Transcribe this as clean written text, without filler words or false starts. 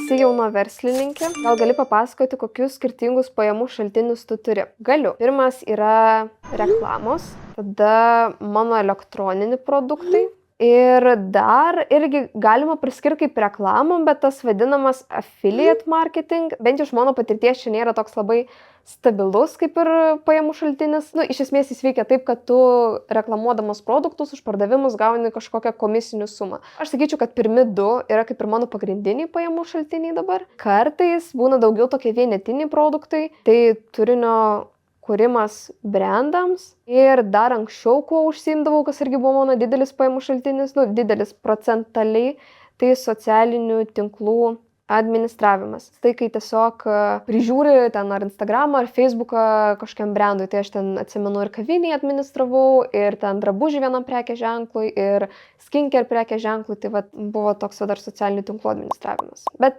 Esi jauna verslininkė, gal gali papasakoti, kokius skirtingus pajamų šaltinius tu turi? Galiu. Pirmas yra reklamos, tada mano elektroniniai produktai. Ir dar irgi galima priskirti kaip reklamom, bet tas vadinamas affiliate marketing, bent jau iš mano patirties čia nėra toks labai stabilus kaip ir pajamų šaltinis. Iš esmės jis veikia taip, kad tu reklamuodamas produktus už pardavimus gauni kažkokią komisinių sumą. Aš sakyčiau, kad pirmi du yra kaip ir mano pagrindiniai pajamų šaltiniai dabar. Kartais būna daugiau tokie vienetiniai produktai, tai turinio kūrimas brandams ir dar anksčiau, kuo užsiimdavau, kas irgi buvo mano didelis pajamų šaltinis, didelis procentaliai, tai socialinių tinklų administravimas. Tai kai tiesiog prižiūri ten ar Instagramą, ar Facebooką kažkiam brandui, tai aš ten atsimenu ir kavinį administravau, ir ten drabužį vienam prekės ženklui, ir skincare prekės ženklui, tai buvo toks dar socialinių tinklų administravimas. Bet